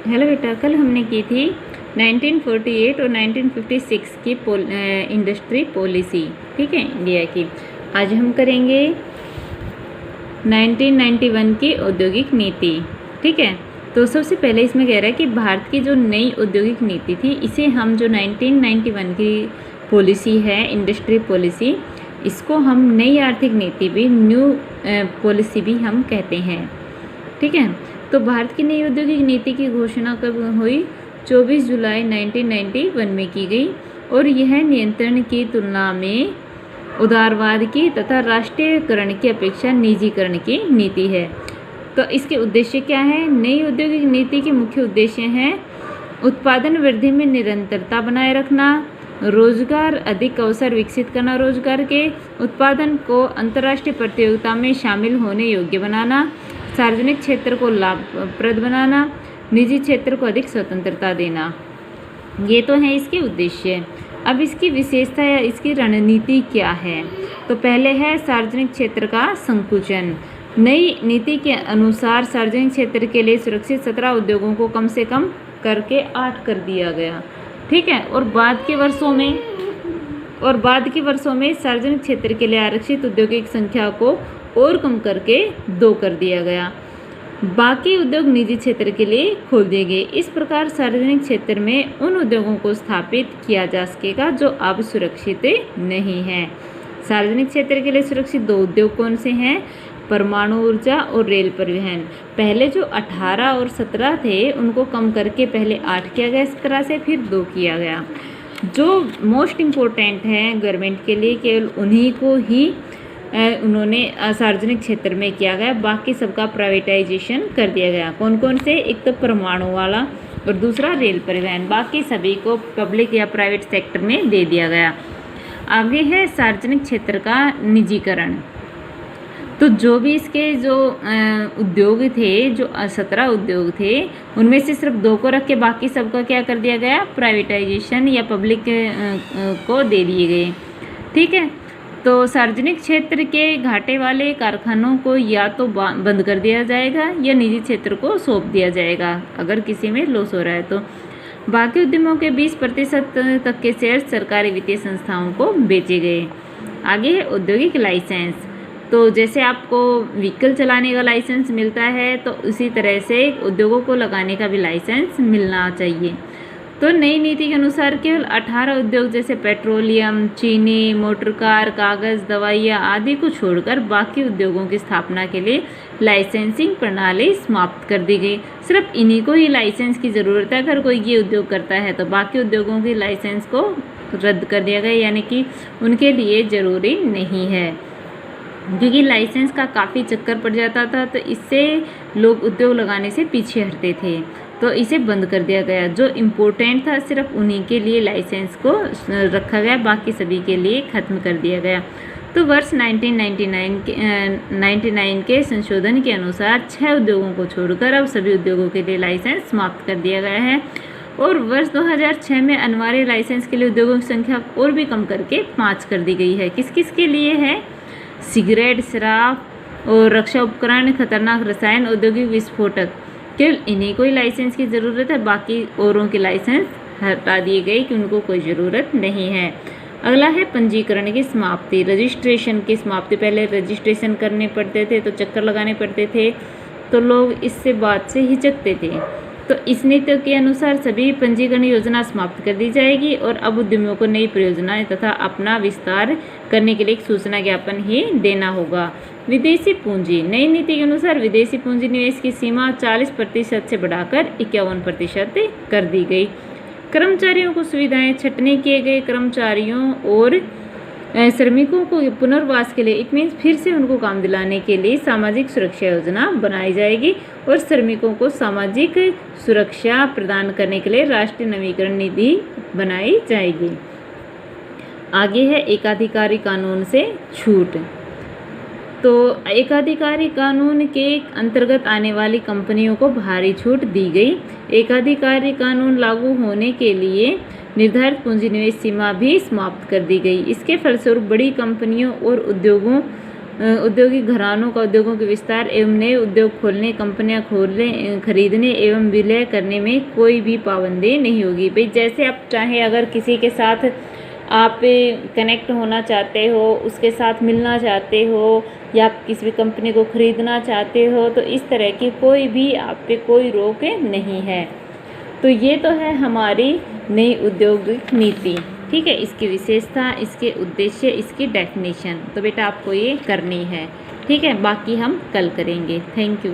Hello बेटा, कल हमने की थी 1948 और 1956 की इंडस्ट्री पॉलिसी, ठीक है, इंडिया की। आज हम करेंगे 1991 की औद्योगिक नीति, ठीक है। तो सबसे पहले इसमें कह रहा है कि भारत की जो नई औद्योगिक नीति थी, इसे हम जो 1991 की पॉलिसी है, इंडस्ट्री पॉलिसी, इसको हम नई आर्थिक नीति भी, न्यू पॉलिसी भी हम कहते हैं, ठीक है। तो भारत की नई औद्योगिक नीति की घोषणा कब हुई? 24 जुलाई 1991 में की गई और यह नियंत्रण की तुलना में उदारवाद की तथा राष्ट्रीयकरण की अपेक्षा निजीकरण की नीति है। तो इसके उद्देश्य क्या है? नई औद्योगिक नीति के मुख्य उद्देश्य हैं उत्पादन वृद्धि में निरंतरता बनाए रखना, रोजगार अधिक अवसर विकसित करना, रोजगार के उत्पादन को अंतर्राष्ट्रीय प्रतियोगिता में शामिल होने योग्य बनाना, सार्वजनिक क्षेत्र को लाभप्रद बनाना, निजी क्षेत्र को अधिक स्वतंत्रता देना। ये तो है इसके उद्देश्य। अब इसकी विशेषता या इसकी रणनीति क्या है? तो पहले है सार्वजनिक क्षेत्र का संकुचन। नई नीति के अनुसार सार्वजनिक क्षेत्र के लिए सुरक्षित 17 उद्योगों को कम से कम करके 8 कर दिया गया, ठीक है। और बाद के वर्षों में सार्वजनिक क्षेत्र के लिए आरक्षित उद्योगों की संख्या को और कम करके 2 कर दिया गया। बाकी उद्योग निजी क्षेत्र के लिए खोल दिए गए। इस प्रकार सार्वजनिक क्षेत्र में उन उद्योगों को स्थापित किया जा सकेगा जो अब सुरक्षित नहीं हैं। सार्वजनिक क्षेत्र के लिए सुरक्षित 2 उद्योग कौन से हैं? परमाणु ऊर्जा और रेल परिवहन। पहले जो 18 और 17 थे उनको कम करके पहले 8 किया गया 17 से, फिर 2 किया गया। जो मोस्ट इम्पोर्टेंट हैं गवर्नमेंट के लिए, केवल उन्हीं को ही उन्होंने सार्वजनिक क्षेत्र में किया गया, बाकी सबका प्राइवेटाइजेशन कर दिया गया। कौन कौन से? एक तो परमाणु वाला और दूसरा रेल परिवहन, बाकी सभी को पब्लिक या प्राइवेट सेक्टर में दे दिया गया। आगे है सार्वजनिक क्षेत्र का निजीकरण। तो जो भी इसके जो उद्योग थे, जो 17 उद्योग थे, उनमें से सिर्फ 2 को रख के बाकी सबका क्या कर दिया गया? प्राइवेटाइजेशन या पब्लिक को दे दिए गए, ठीक है। तो सार्वजनिक क्षेत्र के घाटे वाले कारखानों को या तो बंद कर दिया जाएगा या निजी क्षेत्र को सौंप दिया जाएगा अगर किसी में लॉस हो रहा है तो। बाकी उद्यमों के 20% तक के शेयर सरकारी वित्तीय संस्थाओं को बेचे गए। आगे है औद्योगिक लाइसेंस। तो जैसे आपको व्हीकल चलाने का लाइसेंस मिलता है, तो उसी तरह से उद्योगों को लगाने का भी लाइसेंस मिलना चाहिए। तो नई नीति के अनुसार केवल 18 उद्योग जैसे पेट्रोलियम, चीनी, मोटर कार, कागज़, दवाइयाँ आदि को छोड़कर बाकी उद्योगों की स्थापना के लिए लाइसेंसिंग प्रणाली समाप्त कर दी गई। सिर्फ इन्हीं को ही लाइसेंस की ज़रूरत है। अगर कोई ये उद्योग करता है तो बाकी उद्योगों की लाइसेंस को रद्द कर दिया गया, यानी कि उनके लिए ज़रूरी नहीं है, क्योंकि लाइसेंस का काफ़ी चक्कर पड़ जाता था, तो इससे लोग उद्योग लगाने से पीछे हटते थे। तो इसे बंद कर दिया गया। जो इम्पोर्टेंट था सिर्फ उन्हीं के लिए लाइसेंस को रखा गया, बाकी सभी के लिए ख़त्म कर दिया गया। तो वर्ष 1999 के संशोधन के अनुसार 6 उद्योगों को छोड़कर अब सभी उद्योगों के लिए लाइसेंस समाप्त कर दिया गया है। और वर्ष 2006 में अनिवार्य लाइसेंस के लिए उद्योगों की संख्या और भी कम करके 5 कर दी गई है। किस किस के लिए है? सिगरेट, शराब और रक्षा उपकरण, खतरनाक रसायन, औद्योगिक विस्फोटक, केवल इन्हीं को ही लाइसेंस की ज़रूरत है, बाकी औरों की लाइसेंस हटा दिए गए कि उनको कोई ज़रूरत नहीं है। अगला है पंजीकरण की समाप्ति, रजिस्ट्रेशन की समाप्ति। पहले रजिस्ट्रेशन करने पड़ते थे तो चक्कर लगाने पड़ते थे, तो लोग इससे बात से हिचकते थे। तो इस नीति के अनुसार सभी पंजीकरण योजना समाप्त कर दी जाएगी और अब उद्यमियों को नई परियोजनाएं तथा अपना विस्तार करने के लिए एक सूचना ज्ञापन ही देना होगा। विदेशी पूंजी। नई नीति के अनुसार विदेशी पूंजी निवेश की सीमा 40% से बढ़ाकर 51% कर दी गई। कर्मचारियों को सुविधाएं छंटनी किए गए। कर्मचारियों और श्रमिकों को पुनर्वास के लिए, इट मीन्स फिर से उनको काम दिलाने के लिए सामाजिक सुरक्षा योजना बनाई जाएगी और श्रमिकों को सामाजिक सुरक्षा प्रदान करने के लिए राष्ट्रीय नवीकरण निधि बनाई जाएगी। आगे है एकाधिकारी कानून से छूट। तो एकाधिकारी कानून के अंतर्गत आने वाली कंपनियों को भारी छूट दी गई। एकाधिकारी कानून लागू होने के लिए निर्धारित पूंजी निवेश सीमा भी समाप्त कर दी गई। इसके फलस्वरूप बड़ी कंपनियों और उद्योगों औद्योगिक घरानों का उद्योगों के विस्तार एवं नए उद्योग खोलने, कंपनियां खोलने, खरीदने एवं विलय करने में कोई भी पाबंदी नहीं होगी। भाई जैसे आप चाहें, अगर किसी के साथ आप कनेक्ट होना चाहते हो, उसके साथ मिलना चाहते हो, या आप किसी भी कंपनी को खरीदना चाहते हो, तो इस तरह की कोई भी आप पे कोई रोक नहीं है। तो ये तो है हमारी नई औद्योगिक नीति। ठीक है, इसकी विशेषता, इसके उद्देश्य, इसकी डेफिनेशन तो बेटा आपको ये करनी है। ठीक है, बाकी हम कल करेंगे। Thank you.